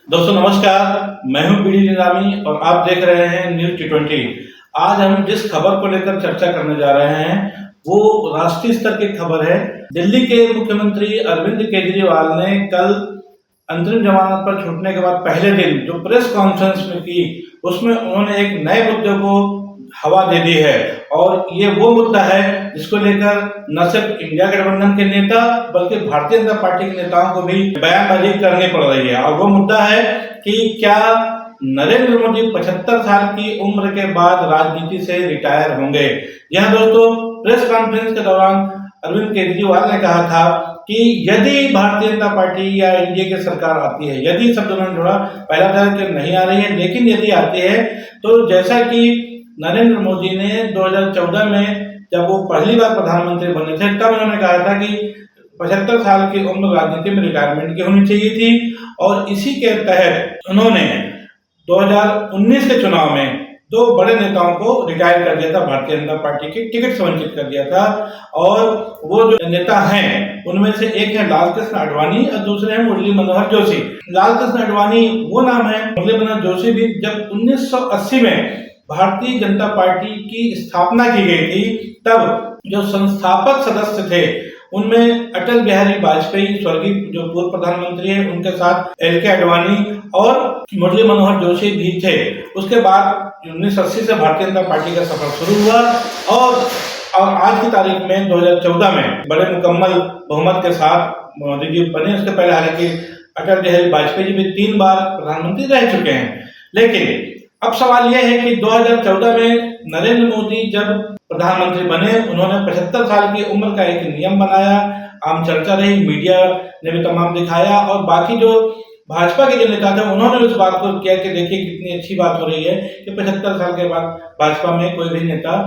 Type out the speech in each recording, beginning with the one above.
दोस्तों नमस्कार, मैं हूं बीडी निजामी और आप देख रहे हैं न्यूज T20। आज हम जिस खबर को लेकर चर्चा करने जा रहे हैं वो राष्ट्रीय स्तर की खबर है। दिल्ली के मुख्यमंत्री अरविंद केजरीवाल ने कल अंतरिम जमानत पर छूटने के बाद पहले दिन जो प्रेस कॉन्फ्रेंस में की, उसमें उन्होंने एक नए मुद्दे को हवा दे दी है और ये वो मुद्दा है जिसको लेकर न सिर्फ इंडिया गठबंधन के नेता बल्कि भारतीय जनता पार्टी के नेताओं को भी बयानबाजी करनी पड़ रही है। और वो मुद्दा है कि क्या नरेंद्र मोदी 75 साल की उम्र के बाद राजनीति से रिटायर होंगे। यह दोस्तों प्रेस कॉन्फ्रेंस के दौरान अरविंद केजरीवाल ने कहा था कि यदि भारतीय जनता पार्टी या एनडीए की सरकार आती है, यदि शब्द उन्होंने जोड़ा, पहला था कि नहीं आ रही है, लेकिन यदि आती है तो जैसा कि नरेंद्र मोदी ने 2014 में जब वो पहली बार प्रधानमंत्री बने थे तब उन्होंने कहा था कि 75 साल की उम्र राजनीति में रिटायरमेंट की होनी चाहिए थी। और इसी के तहत उन्होंने 2019 के चुनाव में दो बड़े नेताओं को रिटायर कर दिया था, भारतीय जनता पार्टी की टिकट से वंचित कर दिया था। और वो जो नेता हैं उनमें से एक है लाल कृष्ण आडवाणी और दूसरे हैं मुरली मनोहर जोशी। लाल कृष्ण आडवाणी वो नाम है, मुरली मनोहर जोशी भी जब 1980 में भारतीय जनता पार्टी की स्थापना की गई थी तब जो संस्थापक सदस्य थे उनमें अटल बिहारी वाजपेयी स्वर्गीय जो पूर्व प्रधानमंत्री हैं उनके साथ एल.के. आडवाणी और मुरली मनोहर जोशी भी थे। उसके बाद 1980 से भारतीय जनता पार्टी का सफर शुरू हुआ और आज की तारीख में 2014 में बड़े मुकम्मल बहुमत के साथ मोदी जी बने। उसके पहले हालांकि अटल बिहारी वाजपेयी जी भी 3 बार प्रधानमंत्री रह चुके हैं। लेकिन अब सवाल यह है कि 2014 में नरेंद्र मोदी जब प्रधानमंत्री बने, उन्होंने 75 साल की उम्र का एक नियम बनाया, आम चर्चा रही, मीडिया ने भी तमाम दिखाया और बाकी जो भाजपा के जो नेता थे उन्होंने उस बात को किया कि देखिए कितनी अच्छी बात हो रही है कि 75 साल के बाद भाजपा में कोई भी नेता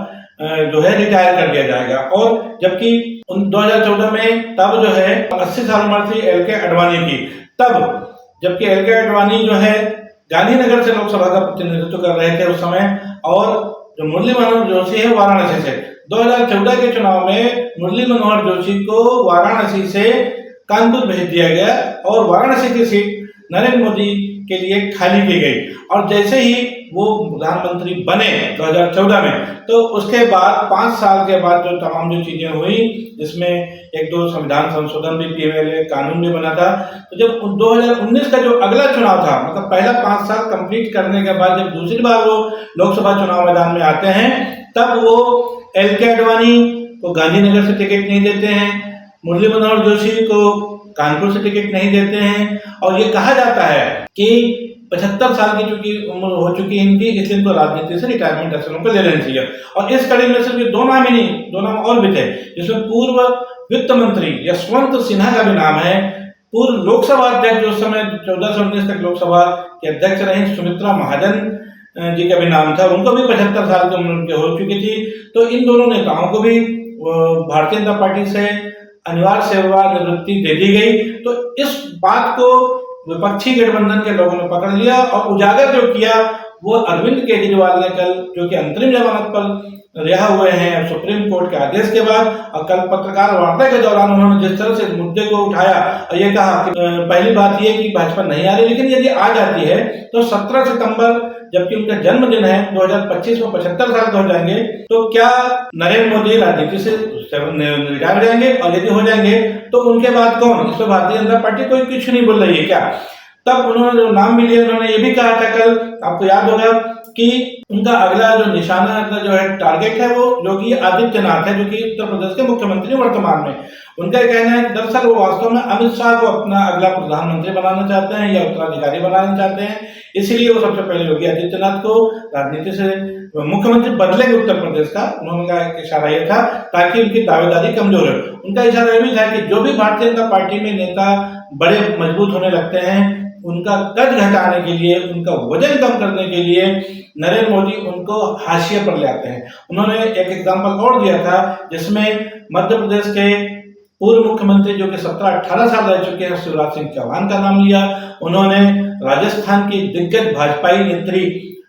जो है रिटायर कर दिया जाएगा। और जबकि 2014 में तब जो है 80 साल उम्र थी एल.के. आडवाणी की, तब जबकि एल.के. आडवाणी जो है गांधीनगर से लोकसभा का प्रतिनिधित्व कर रहे थे उस समय, और जो मुरली मनोहर जोशी है वाराणसी से। 2014 के चुनाव में मुरली मनोहर जोशी को वाराणसी से कानपुर भेज दिया गया और वाराणसी की सीट नरेंद्र मोदी के लिए खाली की गई। और जैसे ही वो प्रधानमंत्री बने 2014 में, तो उसके बाद 5 साल के बाद जो तमाम जो चीजें हुई, जिसमें 1-2 संविधान संशोधन भी किए गए, कानून भी बना था। तो जब 2019 का जो अगला चुनाव था, मतलब पहला 5 साल कंप्लीट करने के बाद जब दूसरी बार वो लोकसभा चुनाव मैदान में आते हैं, तब वो एल.के. आडवाणी को गांधीनगर से टिकट नहीं देते हैं, मुरली मनोहर जोशी को कानपुर से टिकट नहीं देते हैं। और ये कहा जाता है कि 75 साल की चूंकि उम्र हो चुकी है इनकी, इसलिए इनको राजनीति से रिटायरमेंट ऐसे लोगों को ले लेनी चाहिए। और इस कड़ी में सिर्फ 2 नाम ही नहीं, 2 नाम और भी थे, जिसमें पूर्व वित्त मंत्री यशवंत सिन्हा का भी नाम है, पूर्व लोकसभा अध्यक्ष जो समय 14 से 19 तक लोकसभा के अध्यक्ष रहे सुमित्रा महाजन जी का भी नाम था, उनको भी 75 साल की उम्र उनकी हो चुकी थी। तो इन दोनों नेताओं को भी भारतीय जनता पार्टी से अनिवार्य सेवानिवृत्ति दे दी गई। तो इस बात को विपक्षी गठबंधन के लोगों ने पकड़ लिया और उजागर जो किया वो अरविंद केजरीवाल ने कल, जो कि अंतरिम जमानत पर रिहा हुए हैं सुप्रीम कोर्ट के आदेश के बाद, और कल पत्रकार वार्ता के दौरान उन्होंने जिस तरह से इस मुद्दे को उठाया और ये कहा कि पहली बात ये कि भाजपा नहीं आ रही, लेकिन यदि आ जाती है तो 17 सितंबर जबकि उनका जन्मदिन है 2025 में 75 साल के हो जाएंगे, तो क्या नरेंद्र मोदी राजनीति से रिटायर हो जाएंगे? और यदि हो जाएंगे तो उनके बाद कौन? इस पर भारतीय जनता पार्टी कोई कुछ नहीं बोल रही है क्या? तब उन्होंने जो नाम भी लिया, उन्होंने ये भी कहा था कल, आपको याद होगा कि उनका अगला जो निशाना, अगला जो है टारगेट है वो योगी आदित्यनाथ है, जो कि उत्तर प्रदेश के मुख्यमंत्री वर्तमान में। उनका कहना है कि दरअसल वो वास्तव में अमित शाह को अपना अगला प्रधानमंत्री बनाना चाहते हैं या उत्तराधिकारी बनाना चाहते हैं, इसलिए वो सबसे पहले योगी आदित्यनाथ को राजनीति से मुख्यमंत्री बदलेंगे उत्तर प्रदेश का। उन्होंने कहा कि इशारा यह था ताकि उनकी दावेदारी कमजोर है। उनका इशारा यह भी था कि जो भी भारतीय जनता पार्टी में नेता बड़े मजबूत होने लगते हैं, उनका कद घटाने के लिए, उनका वजन कम करने के लिए नरेंद्र मोदी उनको हाशिए पर ले आते हैं। उन्होंने एक एग्जाम्पल और दिया था जिसमें मध्य प्रदेश के पूर्व मुख्यमंत्री जो कि 17-18 साल रह चुके हैं शिवराज सिंह चौहान का नाम लिया। उन्होंने राजस्थान की दिग्गज भाजपाई नेत्री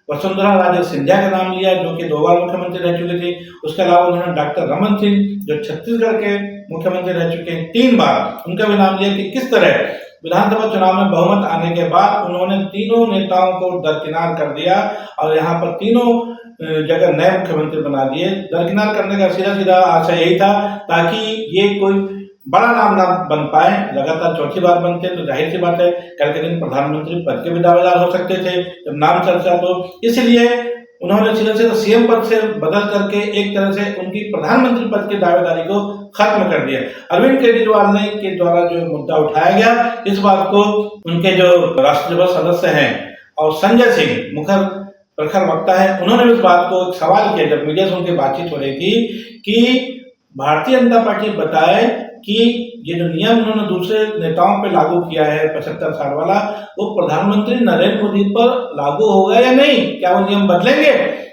वसुंधरा राजे सिंधिया का नाम लिया, जो कि 2 बार मुख्यमंत्री रह चुके थे। उसके अलावा उन्होंने डॉक्टर रमन सिंह जो छत्तीसगढ़ के मुख्यमंत्री रह चुके हैं 3 बार, उनका भी नाम लिया कि किस तरह विधानसभा चुनाव में बहुमत आने के बाद उन्होंने तीनों नेताओं को दरकिनार कर दिया और यहाँ पर तीनों जगह नए मुख्यमंत्री बना दिए। दरकिनार करने का सीधा आशय यही था ताकि ये कोई बड़ा नाम ना बन पाए। लगातार चौथी बार बनते तो जाहिर सी बात है कल के दिन प्रधानमंत्री पद के भी दावेदार हो सकते थे जब नाम चर्चा, तो इसलिए उन्होंने सीधा सीएम पद से बदल करके एक तरह से उनकी प्रधानमंत्री पद की दावेदारी को खत्म कर दिया। अरविंद केजरीवाल ने के द्वारा जो मुद्दा उठाया गया, इस बात को उनके जो राष्ट्रसभा सदस्य हैं और संजय सिंह मुखर प्रखर वक्ता है, उन्होंने इस बात को एक सवाल किया जब मीडिया से उनकी बातचीत हो रही थी कि भारतीय जनता पार्टी बताए कि ये जो नियम उन्होंने दूसरे नेताओं पे लागू किया है 75 साल वाला, वो प्रधानमंत्री नरेंद्र मोदी पर लागू होगा या नहीं, क्या वो नियम बदलेंगे?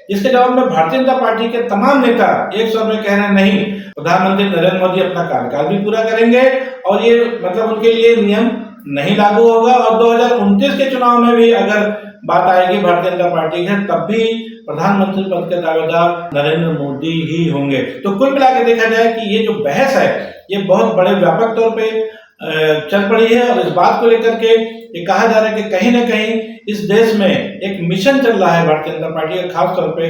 जिसके जवाब में भारतीय जनता पार्टी के तमाम नेता एक स्वर में कह रहे हैं नहीं, प्रधानमंत्री नरेंद्र मोदी अपना कार्यकाल भी पूरा करेंगे और ये मतलब उनके लिए नियम नहीं लागू होगा। और 2029 के चुनाव में भी अगर बात आएगी भारतीय जनता पार्टी के, तब भी प्रधानमंत्री पद के दावेदार नरेंद्र मोदी ही होंगे। तो कुल मिलाकर देखा जाए कि ये जो बहस है ये बहुत बड़े व्यापक तौर पे चल पड़ी है और इस बात को लेकर के ये कहा जा रहा है कि कहीं ना कहीं इस देश में एक मिशन चल रहा है भारतीय जनता पार्टी का, खासतौर पे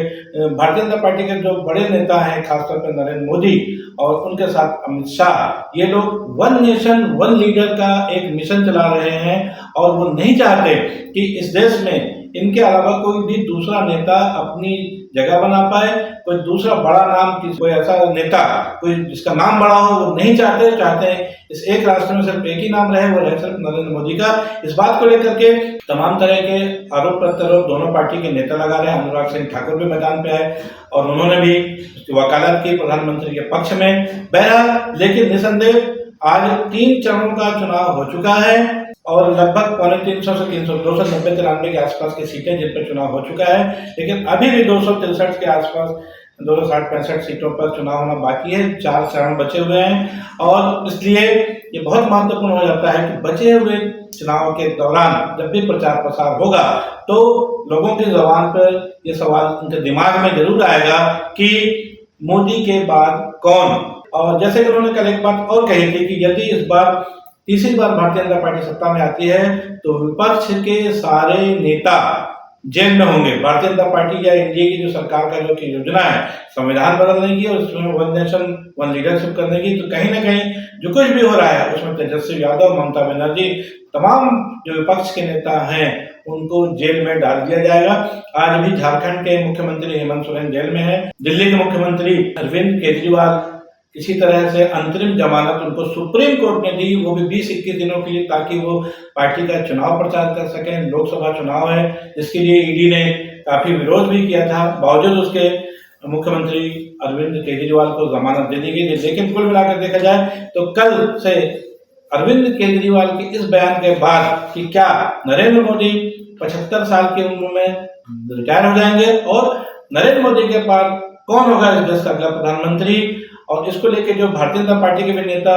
भारतीय जनता पार्टी के जो बड़े नेता हैं खासतौर पे नरेंद्र मोदी और उनके साथ अमित शाह, ये लोग वन नेशन वन लीडर का एक मिशन चला रहे हैं और वो नहीं चाहते कि इस देश में इनके अलावा कोई भी दूसरा नेता अपनी जगह बना पाए, कोई दूसरा बड़ा नाम, कोई ऐसा नेता कोई जिसका नाम बड़ा हो वो नहीं चाहते हैं इस एक राष्ट्र में सिर्फ एक ही नाम रहे, वो रहे सिर्फ नरेंद्र मोदी का। इस बात को लेकर के तमाम तरह के आरोप प्रत्यारोप दोनों पार्टी के नेता लगा रहे हैं। अनुराग सिंह ठाकुर भी मैदान पे आए और उन्होंने भी वकालत की प्रधानमंत्री के पक्ष में। बहरहाल लेकिन निसंदेह आज 3 चरणों का चुनाव हो चुका है और लगभग 350 से 290-93 के आसपास की सीटें जिन पर चुनाव हो चुका है, लेकिन अभी भी 263 के आसपास 260-65 सीटों पर चुनाव होना बाकी है। 4 चरण बचे हुए हैं और इसलिए ये बहुत महत्वपूर्ण हो जाता है कि बचे हुए चुनाव के दौरान जब भी प्रचार प्रसार होगा तो लोगों की जुबान पर ये सवाल उनके दिमाग में जरूर आएगा कि मोदी के बाद कौन। और जैसे कि उन्होंने कल एक बात और कही थी कि यदि इस बार तीसरी बार भारतीय जनता पार्टी सत्ता में आती है तो विपक्ष के सारे नेता जेल में होंगे। भारतीय जनता पार्टी या एनडीए की जो सरकार का जो की योजना है संविधान बदलने की और उसमें वन नेशन वन लीडरशिप करने की, तो कहीं ना कहीं जो कुछ भी हो रहा है उसमें तेजस्वी यादव, ममता बनर्जी, तमाम जो विपक्ष के नेता हैं उनको जेल में डाल दिया जाएगा। आज भी झारखंड के मुख्यमंत्री हेमंत सोरेन जेल में है। दिल्ली के मुख्यमंत्री अरविंद केजरीवाल किसी तरह से अंतरिम जमानत उनको सुप्रीम कोर्ट ने दी, वो भी 20-21 दिनों के लिए, ताकि वो पार्टी का चुनाव प्रचार कर सकें। लोकसभा चुनाव है जिसके लिए ईडी ने काफी विरोध भी किया था, बावजूद उसके मुख्यमंत्री अरविंद केजरीवाल को जमानत दे दी गई। लेकिन कुल मिलाकर देखा जाए तो कल से अरविंद केजरीवाल के इस बयान के बाद कि क्या नरेंद्र मोदी 75 साल की उम्र में रिटायर हो जाएंगे और नरेंद्र मोदी के बाद कौन होगा इस देश का अगला प्रधानमंत्री, और इसको लेके जो भारतीय जनता पार्टी के भी नेता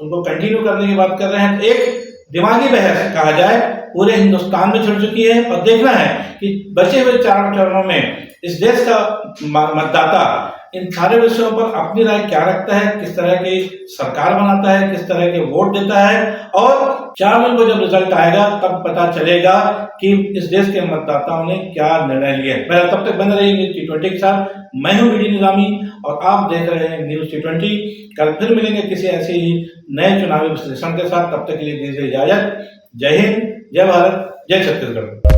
उनको कंटिन्यू करने की बात कर रहे हैं। तो एक दिमागी बहस कहा जाए पूरे हिंदुस्तान में छिड़ चुकी है और देखना है कि बचे हुए 4 चरणों में इस देश का मतदाता इन सारे विषयों पर अपनी राय क्या रखता है, किस तरह की सरकार बनाता है, किस तरह के वोट देता है, और 4 जून को जब रिजल्ट आएगा तब पता चलेगा कि इस देश के मतदाताओं ने क्या निर्णय लिया। मेरा तब तक बने रही न्यूज़ T20 के साथ। मैं हूं बीडी निजामी और आप देख रहे हैं न्यूज़ T20। कल फिर मिलेंगे किसी ऐसे ही नए चुनावी विश्लेषण के साथ। तब तक के लिए दीजिए इजाजत। जय हिंद, जय भारत, जय छत्तीसगढ़।